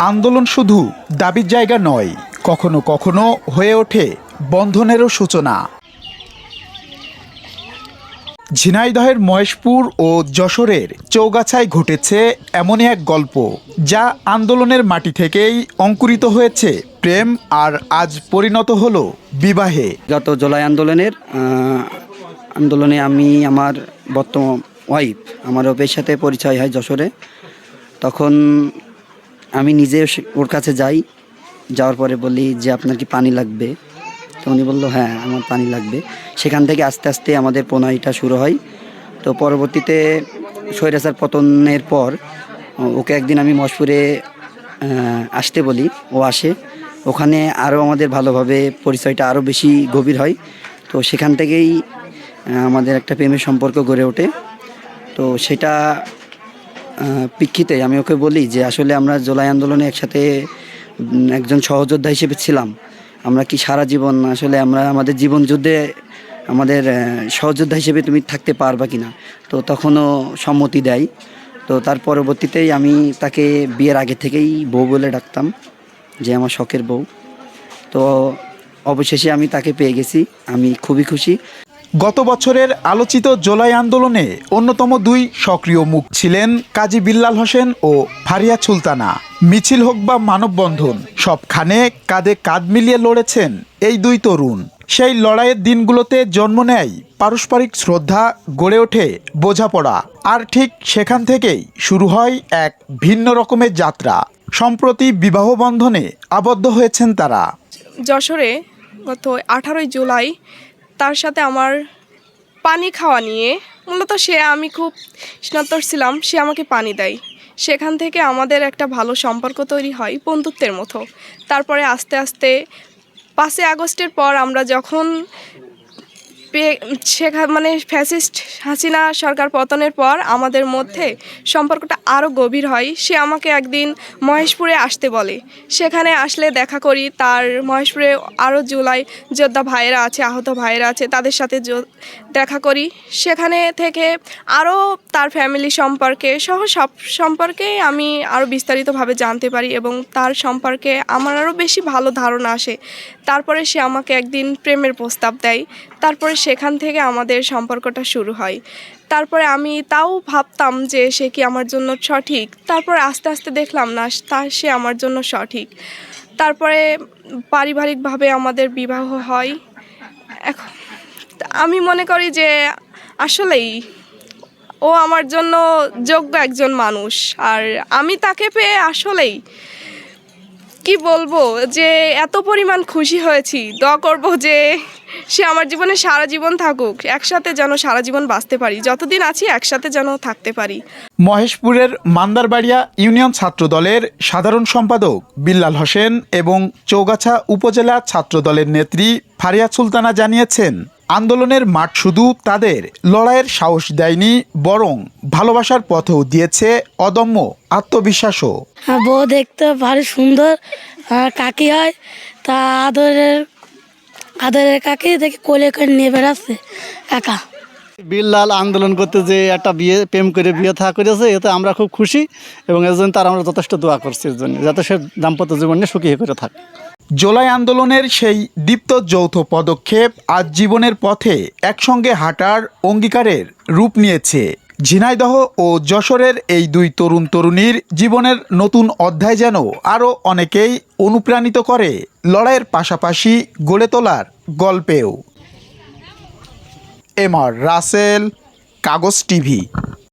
আন্দোলন শুধু দাবির জায়গা নয়, কখনো কখনো হয়ে ওঠে বন্ধনেরও সূচনা। ঝিনাইদহের মহেশপুর ও যশোরের চৌগাছায় ঘটেছে এমনই এক গল্প, যা আন্দোলনের মাটি থেকেই অঙ্কুরিত হয়েছে প্রেম, আর আজ পরিণত হলো বিবাহে। গত জুলাই আন্দোলনে আমি আমার বর্তমান ওয়াইফ আমার ওপের সাথে পরিচয় হয় যশোরে। তখন আমি নিজে ওর কাছে যাই, যাওয়ার পরে বলি যে আপনার কি পানি লাগবে? তো উনি বললো হ্যাঁ আমার পানি লাগবে। সেখান থেকে আস্তে আস্তে আমাদের প্রণয়টা শুরু হয়। তো পরবর্তীতে স্বৈরাচার পতনের পর ওকে একদিন আমি মহেশপুরে আসতে বলি, ও আসে। ওখানে আরও আমাদের ভালোভাবে পরিচয়টা আরও বেশি গভীর হয়। তো সেখান থেকেই আমাদের একটা প্রেমের সম্পর্ক গড়ে ওঠে। তো সেটা প্রেক্ষিতে আমি ওকে বলি যে আসলে আমরা জুলাই আন্দোলনে একসাথে একজন সহযোদ্ধা হিসেবে ছিলাম, আমরা কি সারা জীবন আসলে আমরা আমাদের জীবন যুদ্ধে আমাদের সহযোদ্ধা হিসেবে তুমি থাকতে পারবা কি না? তো তখনও সম্মতি দেয়। তো তার পরবর্তীতেই আমি তাকে বিয়ের আগে থেকেই বউ বলে ডাকতাম, যে আমার শখের বউ। তো অবশেষে আমি তাকে পেয়ে গেছি, আমি খুবই খুশি। গত বছরের আলোচিত জুলাই আন্দোলনে অন্যতম দুই সক্রিয় মুখ ছিলেন কাজী বিল্লাল হোসেন ও ফারিয়া সুলতানা। মিছিল হোক বা মানববন্ধন, সবখানে কাঁধে কাঁধ মিলিয়ে লড়েছেন এই দুই তরুণ। সেই লড়াইয়ের দিনগুলোতে জন্ম নেয় পারস্পরিক শ্রদ্ধা, গড়ে ওঠে বোঝাপড়া, আর ঠিক সেখান থেকেই শুরু হয় এক ভিন্ন রকমের যাত্রা। সম্প্রতি বিবাহ বন্ধনে আবদ্ধ হয়েছেন তারা। যশোরে গত 18 জুলাই তার সাথে আমার পানি খাওয়া নিয়ে, মূলত আমি খুব স্নাতক ছিলাম, সে আমাকে পানি দেয়। সেখান থেকে আমাদের একটা ভালো সম্পর্ক তৈরি হয়, বন্ধুত্বের মতো। তারপরে আস্তে আস্তে 5 আগস্টের পর আমরা যখন ফ্যাসিস্ট হাসিনা সরকার পতনের পর আমাদের মধ্যে সম্পর্কটা আরও গভীর হয়। সে আমাকে একদিন মহেশপুরে আসতে বলে, সেখানে আসলে দেখা করি। তার মহেশপুরে আরও জুলাই যোদ্ধা ভাইয়েরা আছে, আহত ভাইয়েরা আছে, তাদের সাথে দেখা করি। সেখানে থেকে আরও তার ফ্যামিলি সম্পর্কে সহ সব সম্পর্কে আমি আরও বিস্তারিতভাবে জানতে পারি এবং তার সম্পর্কে আমার আরও বেশি ভালো ধারণা আসে। তারপরে সে আমাকে একদিন প্রেমের প্রস্তাব দেয়। তারপরে সেখান থেকে আমাদের সম্পর্কটা শুরু হয়। তারপরে আমি তাও ভাবতাম যে সে কি আমার জন্য সঠিক। তারপরে আস্তে আস্তে দেখলাম না, সে আমার জন্য সঠিক। তারপরে পারিবারিকভাবে আমাদের বিবাহ হয়। এখন আমি মনে করি যে আসলেই ও আমার জন্য যোগ্য একজন মানুষ, আর আমি তাকে পেয়ে আসলেই কি বলবো যে এত পরিমাণ খুশি হয়েছি। দোয়া করব যে সে আমার জীবনে সারা জীবন থাকুক, একসাথে যেন সারা জীবন বাঁচতে পারি, যতদিন আছি একসাথে যেন থাকতে পারি। মহেশপুরের মান্দারবাড়িয়া ইউনিয়ন ছাত্রদলের সাধারণ সম্পাদক বিল্লাল হোসেন এবং চৌগাছা উপজেলা ছাত্রদলের নেত্রী ফারিয়া সুলতানা জানিয়েছেন, আন্দোলনের মাঠ শুধু তাদের লড়াইয়ের সাহস দেয়নি, বরং ভালোবাসার পথও দিয়েছে অদম্য আত্মবিশ্বাসও। বউ দেখতে ভারী সুন্দর, কাকি হয়, তা আদরের কাকি দেখে কোলে করে নিয়ে বেড়াচ্ছে কাকা। বিল্লাল আন্দোলন করতে যে একটা প্রেম করে বিয়ে থা করেছে, এতে আমরা খুব খুশি এবং এর জন্য তার আমরা যথেষ্ট দোয়া করছি, এর জন্য যাতে সে দাম্পত্য জীবনে সুখী করে থাকে। জুলাই আন্দোলনের সেই দীপ্ত যৌথ পদক্ষেপ আজ জীবনের পথে একসঙ্গে হাঁটার অঙ্গীকারের রূপ নিয়েছে। ঝিনাইদহ ও যশোরের এই দুই তরুণ তরুণীর জীবনের নতুন অধ্যায় যেন আরও অনেকেই অনুপ্রাণিত করে লড়াইয়ের পাশাপাশি গড়ে তোলার গল্পেও। এমআর রাসেল, কাগজ টিভি।